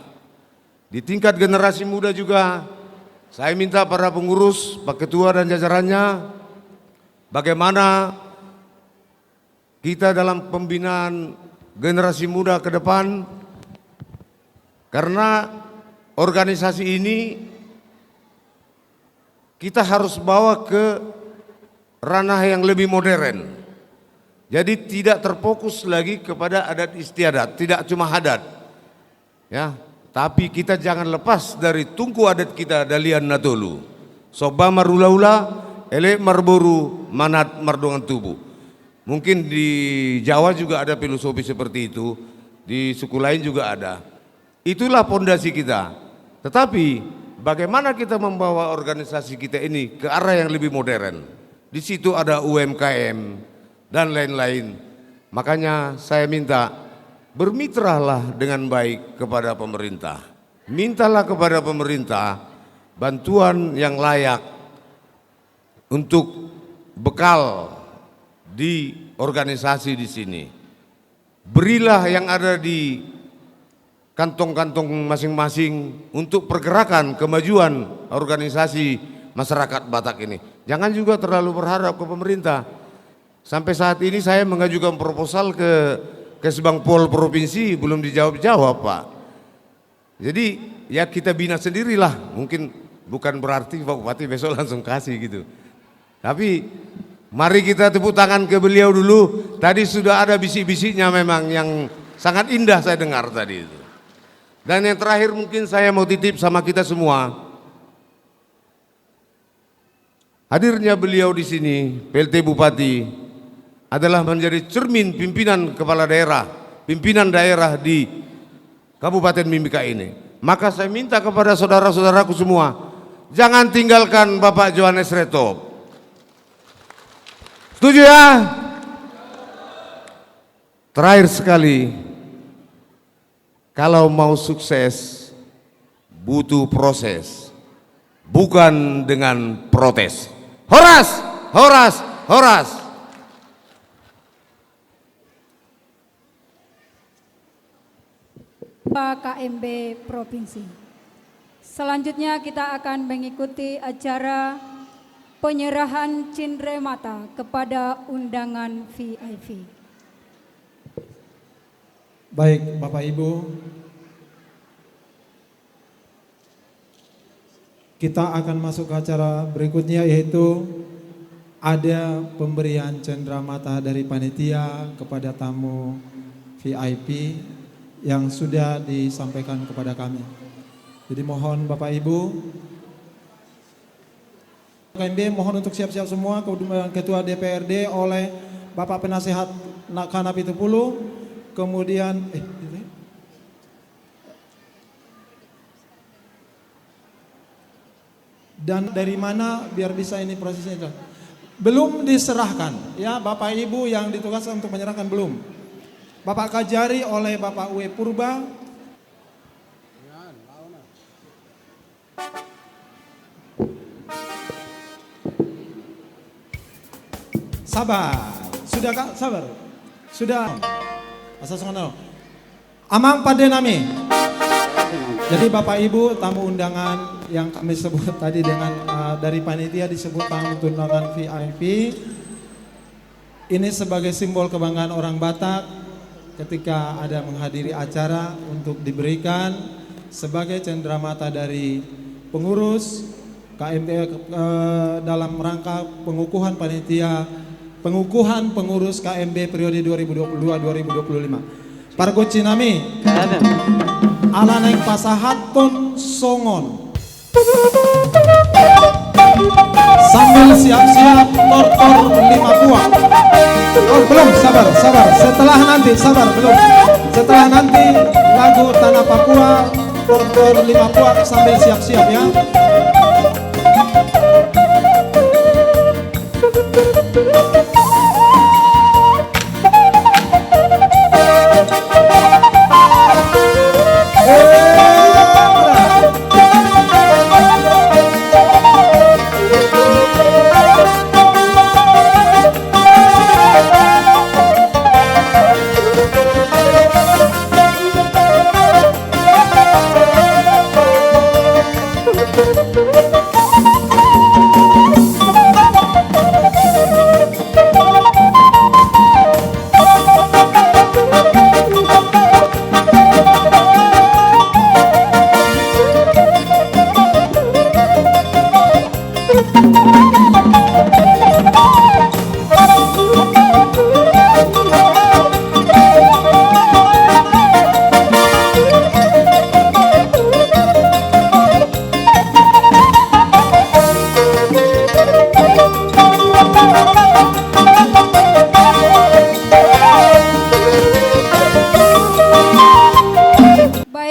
[SPEAKER 3] Di tingkat generasi muda juga, saya minta para pengurus, Pak Ketua dan jajarannya, bagaimana kita dalam pembinaan generasi muda ke depan, karena organisasi ini kita harus bawa ke ranah yang lebih modern. Jadi tidak terfokus lagi kepada adat istiadat, tidak cuma hadat. Ya, tapi kita jangan lepas dari tungku adat kita dalian natolu. Soba marula-ula, elek marboru, manat mardongan tubuh. Mungkin di Jawa juga ada filosofi seperti itu, di suku lain juga ada. Itulah pondasi kita. Tetapi bagaimana kita membawa organisasi kita ini ke arah yang lebih modern? Di situ ada UMKM dan lain-lain. Makanya saya minta bermitralah dengan baik kepada pemerintah. Mintalah kepada pemerintah bantuan yang layak untuk bekal di organisasi di sini. Berilah yang ada di kantong-kantong masing-masing untuk pergerakan kemajuan organisasi masyarakat Batak ini. Jangan juga terlalu berharap ke pemerintah. Sampai saat ini saya mengajukan proposal ke Kesbangpol Provinsi belum dijawab-jawab Pak. Jadi ya kita bina sendirilah. Mungkin bukan berarti Pak Bupati besok langsung kasih gitu. Tapi mari kita tepuk tangan ke beliau dulu. Tadi sudah ada bisik-bisiknya memang yang sangat indah saya dengar tadi itu. Dan yang terakhir mungkin saya mau titip sama kita semua. Hadirnya beliau di sini, PLT Bupati, adalah menjadi cermin pimpinan kepala daerah, pimpinan daerah di Kabupaten Mimika ini. Maka saya minta kepada saudara-saudaraku semua, jangan tinggalkan Bapak Johannes Retop. Setuju ya? Terakhir sekali, kalau mau sukses butuh proses, bukan dengan protes. Horas, horas, horas.
[SPEAKER 2] KMB Provinsi. Selanjutnya kita akan mengikuti acara penyerahan Cindramata kepada undangan VIP.
[SPEAKER 1] Baik Bapak Ibu, kita akan masuk ke acara berikutnya, yaitu ada pemberian Cendramata dari panitia kepada tamu VIP yang sudah disampaikan kepada kami. Jadi mohon Bapak Ibu, KMB mohon untuk siap-siap semua, kemudian Ketua DPRD oleh Bapak Penasehat Kanap Pitupulu, kemudian dan dari mana biar bisa ini prosesnya itu. Belum diserahkan ya Bapak Ibu yang ditugaskan untuk menyerahkan belum. Bapak Kajari oleh Bapak Uwe Purba. Sabar. Sudah Kak? Sabar. Sudah. Asal sono. Amang pada nami. Jadi Bapak Ibu tamu undangan yang kami sebut tadi dengan dari panitia disebut tamu undangan VIP. Ini sebagai simbol kebanggaan orang Batak ketika ada menghadiri acara untuk diberikan sebagai Cendramata dari pengurus KMB dalam rangka pengukuhan pengurus KMB periode 2022-2025. Pargoci nami Alaneng Pasahaton Songon. Sambil siap-siap tortor 5 buah. Oh belum, sabar. Setelah nanti, belum. Setelah nanti lagu Tanah Papua tortor 5 buah sambil siap-siap ya.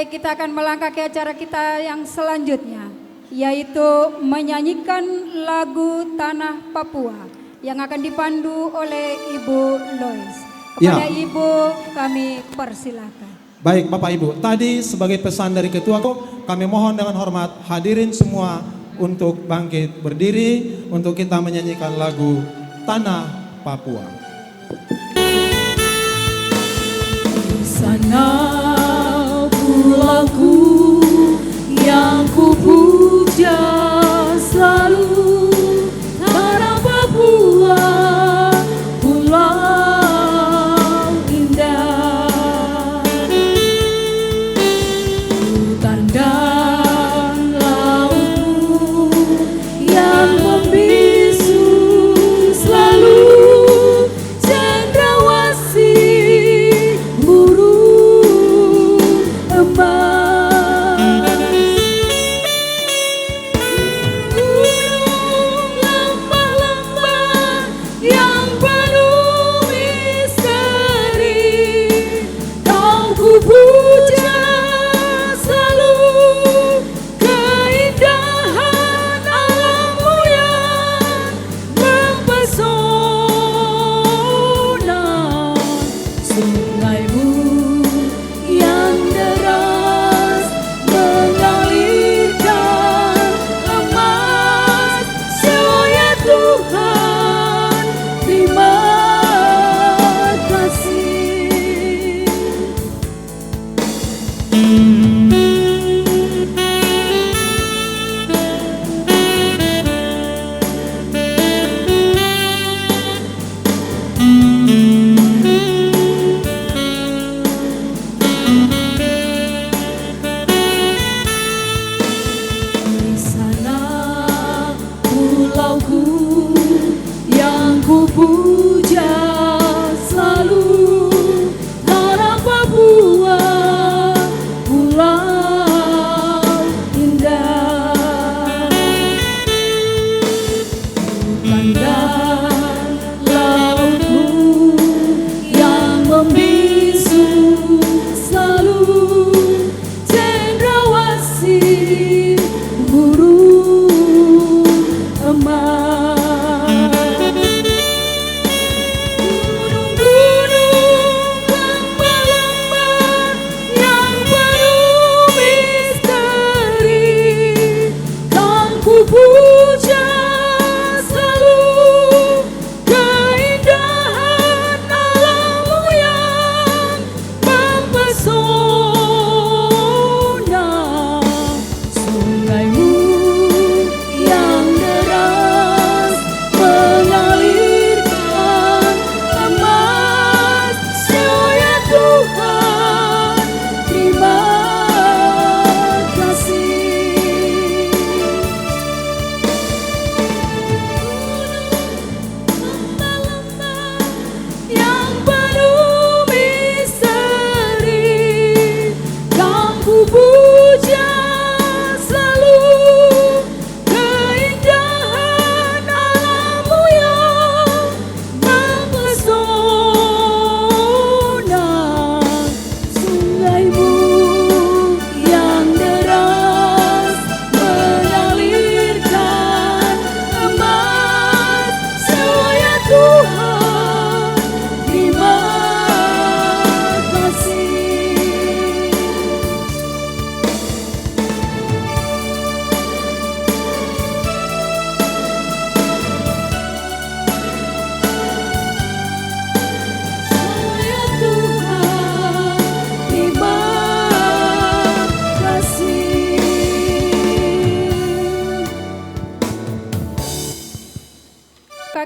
[SPEAKER 2] Kita akan melangkah ke acara kita yang selanjutnya, yaitu menyanyikan lagu Tanah Papua yang akan dipandu oleh Ibu Lois. Kepada Ibu kami persilakan.
[SPEAKER 1] Baik Bapak Ibu, tadi sebagai pesan dari Ketua kami mohon dengan hormat hadirin semua untuk bangkit berdiri untuk kita menyanyikan lagu Tanah Papua.
[SPEAKER 7] Sana pulangku yang ku puja selalu, tanah Papua, pulau indah, hutan dan lautmu yang membisu selalu, cendrawasih burung emas.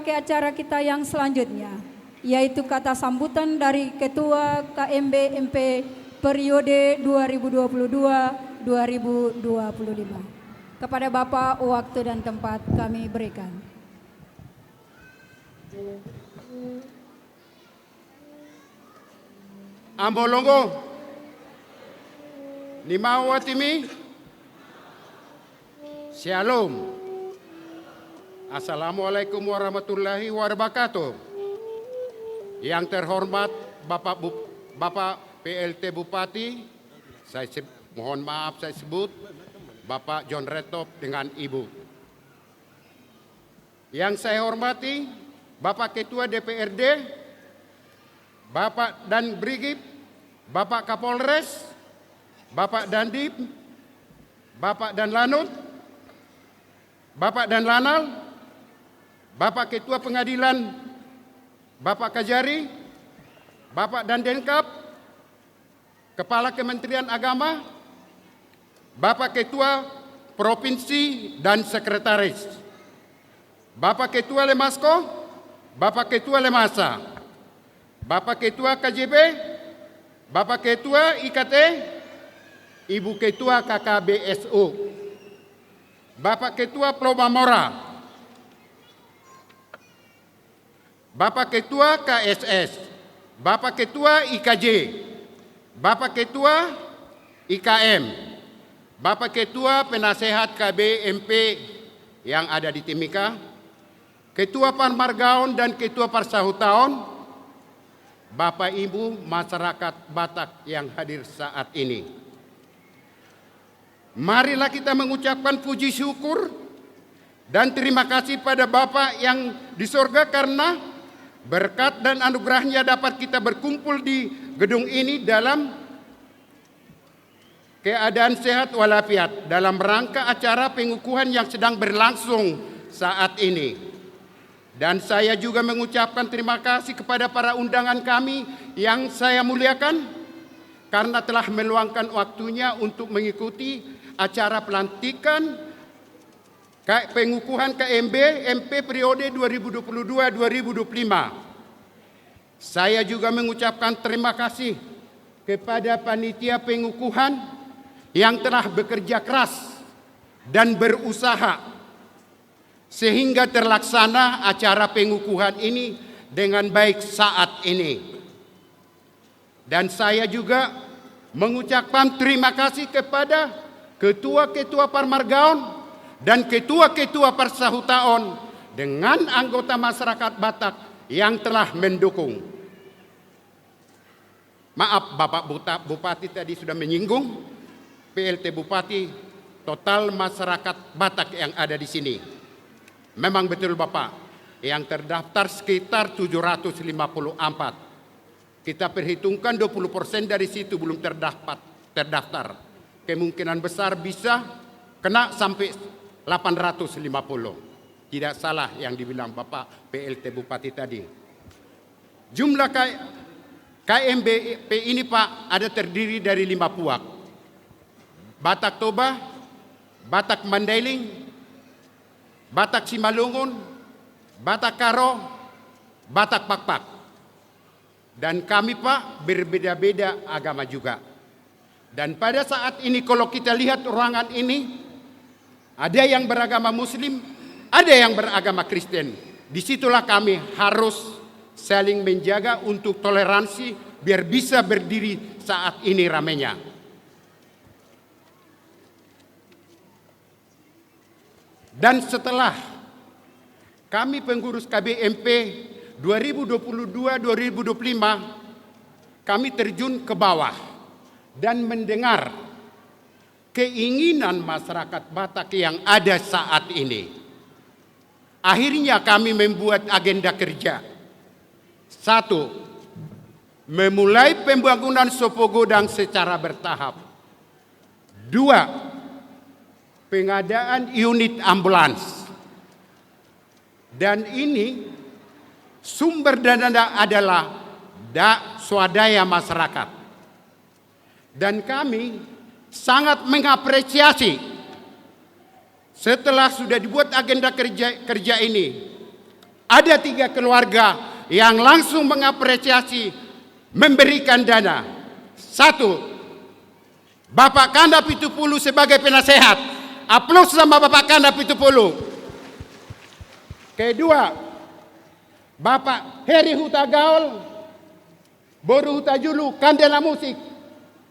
[SPEAKER 2] ke acara kita yang selanjutnya, yaitu kata sambutan dari Ketua KMB MP periode 2022-2025. Kepada Bapak, waktu dan tempat kami berikan.
[SPEAKER 8] Ambolongo, Nimawatimi, Shalom. Assalamualaikum warahmatullahi wabarakatuh. Yang terhormat Bapak PLT Bupati, mohon maaf saya sebut Bapak John Retop dengan Ibu. Yang saya hormati Bapak Ketua DPRD, Bapak Dan Brigif, Bapak Kapolres, Bapak Dandim, Bapak Dan Lanut, Bapak Dan Lanal, Bapak Ketua Pengadilan, Bapak Kajari, Bapak Dan Denkap, Kepala Kementerian Agama, Bapak Ketua Provinsi dan Sekretaris, Bapak Ketua Lemasko, Bapak Ketua Lemasa, Bapak Ketua KJB, Bapak Ketua IKT, Ibu Ketua KKBSU, Bapak Ketua Plomamora, Bapak Ketua KSS, Bapak Ketua IKJ, Bapak Ketua IKM, Bapak Ketua Penasehat KBMP yang ada di Timika, Ketua Parmargaon dan Ketua Parsahutaon, Bapak Ibu masyarakat Batak yang hadir saat ini. Marilah kita mengucapkan puji syukur dan terima kasih pada Bapak yang di surga karena berkat dan anugerahnya dapat kita berkumpul di gedung ini dalam keadaan sehat walafiat dalam rangka acara pengukuhan yang sedang berlangsung saat ini. Dan saya juga mengucapkan terima kasih kepada para undangan kami yang saya muliakan karena telah meluangkan waktunya untuk mengikuti acara pelantikan pengukuhan KMB MP periode 2022-2025. Saya juga mengucapkan terima kasih kepada panitia pengukuhan yang telah bekerja keras dan berusaha sehingga terlaksana acara pengukuhan ini dengan baik saat ini. Dan saya juga mengucapkan terima kasih kepada ketua-ketua Parmargaon dan ketua-ketua Parsahutaon dengan anggota masyarakat Batak yang telah mendukung. Maaf Bapak Bupati tadi sudah menyinggung, PLT Bupati total masyarakat Batak yang ada di sini. Memang betul Bapak, yang terdaftar sekitar 754. Kita perhitungkan 20% dari situ belum terdaftar. Kemungkinan besar bisa kena sampai 850. Tidak salah yang dibilang Bapak PLT Bupati tadi. Jumlah KMBP ini Pak ada terdiri dari 5 puak. Batak Toba, Batak Mandailing, Batak Simalungun, Batak Karo, Batak Pakpak. Dan kami Pak berbeda-beda agama juga. Dan pada saat ini kalau kita lihat ruangan ini, ada yang beragama Muslim, ada yang beragama Kristen. Disitulah kami harus saling menjaga untuk toleransi biar bisa berdiri saat ini ramenya. Dan setelah kami pengurus KBMP 2022-2025, kami terjun ke bawah dan mendengar keinginan masyarakat Batak yang ada saat ini. Akhirnya kami membuat agenda kerja. 1. Memulai pembangunan Sopo Godang secara bertahap. 2. Pengadaan unit ambulans. Dan ini sumber dana adalah swadaya masyarakat. Dan kami sangat mengapresiasi setelah sudah dibuat agenda kerja ini, ada 3 keluarga yang langsung mengapresiasi memberikan dana. 1, Bapak Kanda Pitupulu sebagai penasehat. Aplaus sama Bapak Kanda Pitupulu. Kedua, Bapak Heri Huta Gaul, Boru Huta Julu, Kandela Musik.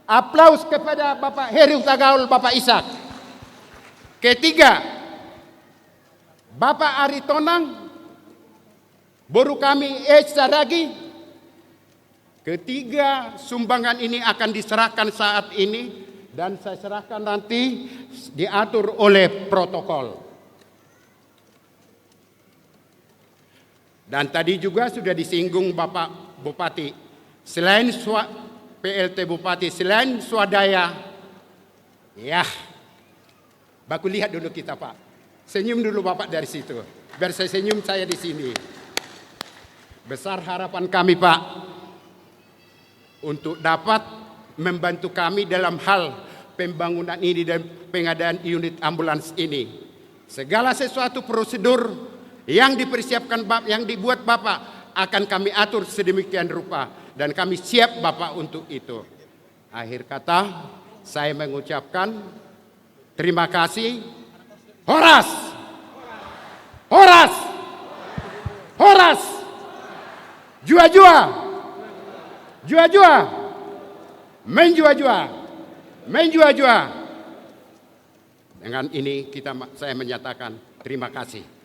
[SPEAKER 8] Aplaus kepada Bapak Heri Huta Gaul, Bapak Ishak. Ketiga, Bapak Ari Tonang, Boru kami Saragi. Ketiga, sumbangan ini akan diserahkan saat ini dan saya serahkan nanti diatur oleh protokol. Dan tadi juga sudah disinggung Bapak Bupati, selain PLT Bupati, selain swadaya, ya, baku lihat dulu kita Pak. Senyum dulu Bapak dari situ, biar saya senyum saya di sini. Besar harapan kami Pak, untuk dapat membantu kami dalam hal pembangunan ini dan pengadaan unit ambulans ini. Segala sesuatu prosedur yang dipersiapkan Bapak, yang dibuat Bapak, akan kami atur sedemikian rupa dan kami siap Bapak untuk itu. Akhir kata, saya mengucapkan terima kasih. Horas! Horas! Horas! Jua-jua! Jua-jua! Menjua-jua! Menjua-jua! Dengan ini saya menyatakan terima kasih.